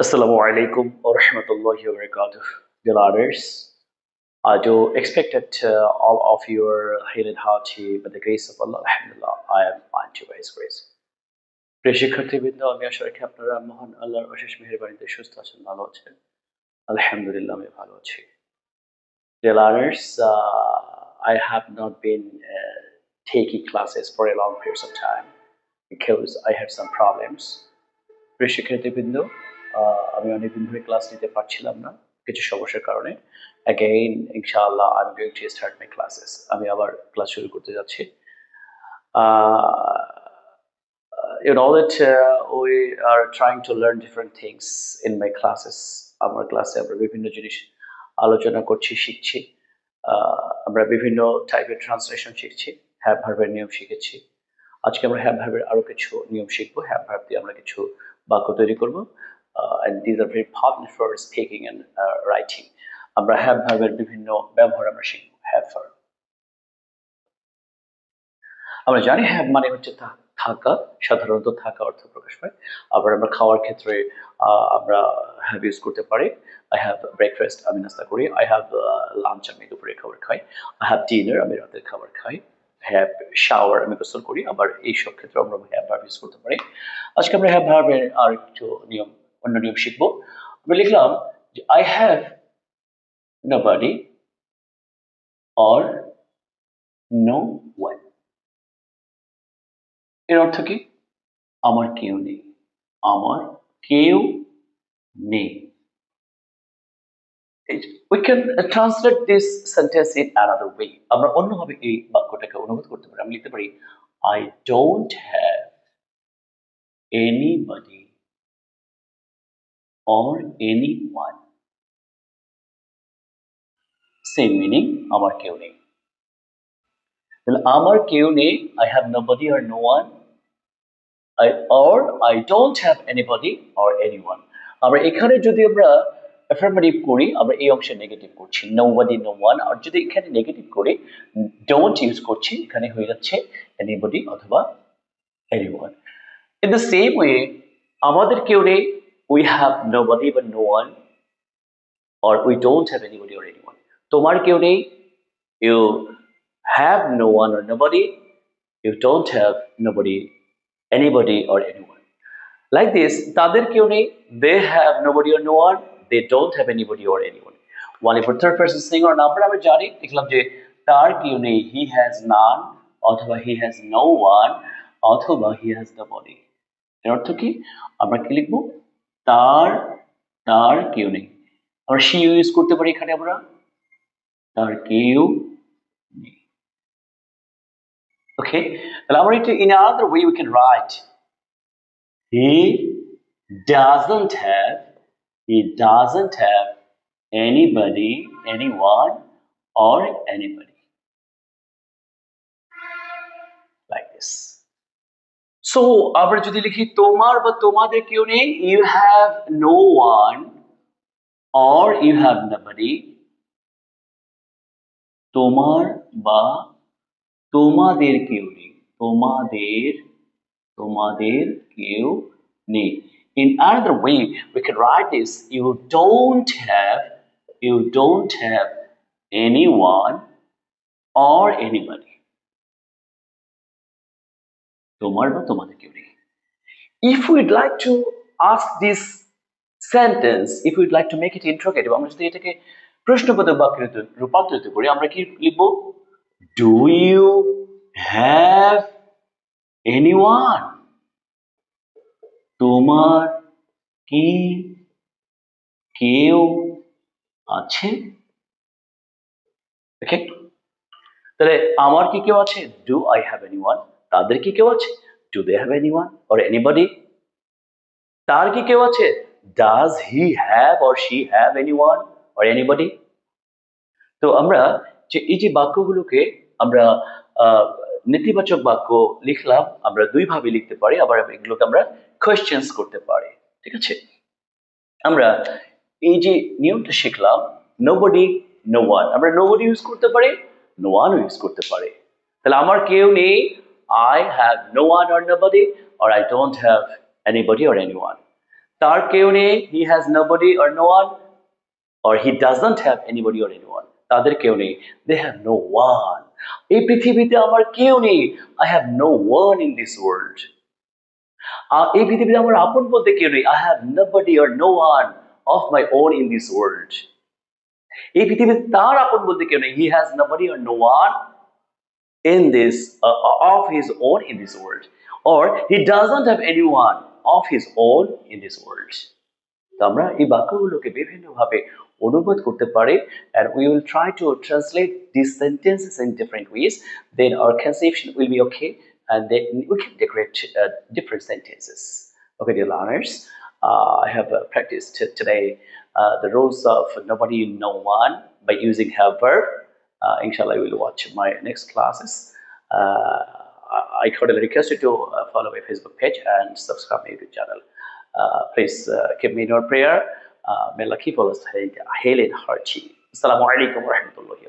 Assalamu alaikum wa rahmatullahi wa barakatuh. Dear learners, I do expect that all of you are healed and hearty by the grace of Allah. Alhamdulillah, I am fine too by His grace. প্রিয় শিক্ষার্থীবৃন্দ, আমি আশা রাখি আপনারা মহান আল্লাহর অশেষ মেহেরবানিতে সুস্থ আছেন, ভালো আছেন। আলহামদুলিল্লাহ, আমি ভালো আছি। Dear learners, I have not been taking classes for a long period of time because I had some problems. প্রিয় শিক্ষার্থীবৃন্দ, আমি অনেকদিন ধরে ক্লাস নিতে পারছিলাম না কিছু সমস্যার কারণে। Again, inshallah, I'm going to start my classes. আমি আবার ক্লাস শুরু করতে যাচ্ছি। You know that we are trying to learn different things in my classes. আমার ক্লাসে আমরা বিভিন্ন জিনিস আলোচনা করছি, শিখছি। আমরা বিভিন্ন টাইপের ট্রান্সলেশন শিখছি, হ্যাভ ভার্বের নিয়ম শিখেছি। আজকে আমরা হ্যাভ ভার্বের আরো কিছু নিয়ম শিখবো। হ্যাভ ভার্ব দিয়ে আমরা কিছু বাক্য তৈরি করব। And these are very important for speaking and writing. আমরা হ্যাভ ভার্বের বিভিন্ন ব্যবহার আমরা শিখব। হ্যাভ ভার্ব আমরা জানি হ্যাভ মানে হচ্ছে থাকা, সাধারণত থাকা অর্থ প্রকাশ পায়। আবার আমরা খাওয়ার ক্ষেত্রে আমরা হ্যাভ ইউজ করতে পারি। আই হ্যাভ ব্রেকফাস্ট, আমি নাস্তা করি। আই হ্যাভ লাঞ্চ, আমি দুপুরে খাবার খাই। আই হ্যাভ ডিনার, আমি রাতের খাবার খাই। হ্যাভ শাওয়ার, আমি গোসল করি। আবার এইসব ক্ষেত্রে আমরা হ্যাভ ভার্ব ইউজ করতে পারি। আজকে আমরা হ্যাভ ভার্বের আর একটু অন্য নিয়ম শিখবো। আমরা লিখলাম যে I have nobody or no one। এর অর্থ কি? আমার কেউ নেই, আমার কেউ নেই। We can translate this sentence in another way. আমরা অন্যভাবে এই বাক্যটাকে অনুবাদ করতে পারি। আমি লিখতে পারি I don't have anybody or anyone. Same meaning, আমার কেউ নেই। তাহলে আমার কেউ নেই, I have nobody or no one, I don't have anybody or anyone. আমরা এখানে যদি আমরা অ্যাফার্মেটিভ করি, আমরা এই অংশে নেগেটিভ করছি, nobody no one। আর যদি এখানে নেগেটিভ করি, don't ইউজ করছি, এখানে হয়ে যাচ্ছে anybody অথবা anyone। In the same way, আমাদের কেউ নেই, we have nobody but no one, or we don't have anybody or anyone। তোমার কেউ নেই, you have no one or nobody, you don't have nobody, anybody or anyone। Like this, তাদের কেউ নেই, they have nobody or no one, they don't have anybody or anyone। One for third person singular number আমরা জানি, লিখলাম যে তার কেউ নেই, he has none, অথবা he has no one, অথবা he has nobody। এর অর্থ কি? আমরা কি লিখবো? তার কেউ নেই। আমরা she ইউজ করতে পারি এখানে, আমরা তার কেউ নেই। Okay, তাহলে আমরা এটা in another way we can write he doesn't have anybody, anyone or anybody, like this। So আমরা যদি লিখি তোমার বা তোমাদের কেউ নেই, you have no one or you have nobody, তোমার বা তোমাদের কেউ নেই, তোমাদের কেউ নেই। In another way we can write this, you don't have anyone or anybody, তোমার বা তোমাদের কেউ নেই। If we'd like to ask this sentence, if we'd like to make it interrogative, আমরা যদি এটাকে প্রশ্নবোধক বাক্যে রূপান্তরিত করি, আমরা কি লিখব? Do you have anyone? তোমার কি কেউ আছে? ওকে, তাহলে আমার কি কেউ আছে? Do I have anyone? তাদের কি কেউ আছে? Do they have anyone or anybody? তার কি কেউ আছে? Does he have or she have anyone or anybody? তো আমরা যে এই যে বাক্যগুলোকে আমরা নেতিবাচক বাক্য লিখলাম, আমরা দুই ভাবে লিখতে পারি, আবার এগুলোকে আমরা কোয়েশ্চেন্স করতে পারি। ঠিক আছে, আমরা এই যে নিয়মটা শিখলাম, nobody no one, আমরা nobody ইউজ করতে পারি, no one ইউজ করতে পারি। তাহলে আমার কেউ নেই, I have no one or nobody, or I don't have anybody or anyone। তার কেউ নেই, he has nobody or no one, or he doesn't have anybody or anyone. তাদের কেউ নেই, they have no one. এই পৃথিবীতে আমার কেউ নেই, I have no one in this world. এই পৃথিবীতে আমার আপন বলতে কেউ নেই, I have nobody or no one of my own in this world. এই পৃথিবীতে তার আপন বলতে কেউ নেই, he has nobody or no one in this of his own in this world, or he doesn't have anyone of his own in this world. তো আমরা এই বাক্যগুলোকে বিভিন্নভাবে অনুবাদ করতে পারি, and we will try to translate these sentences in different ways, then our conception will be okay, and then we can decorate different sentences. Okay, dear learners, I have practiced today the rules of nobody, no one by using have verb. Inshallah, I will watch my next classes. I cordially request you to follow my Facebook page and subscribe my YouTube channel. Please keep me in your prayer. May Allah keep us hale and hearty. Assalamu alaikum wa rahmatullahi wa barakatuh.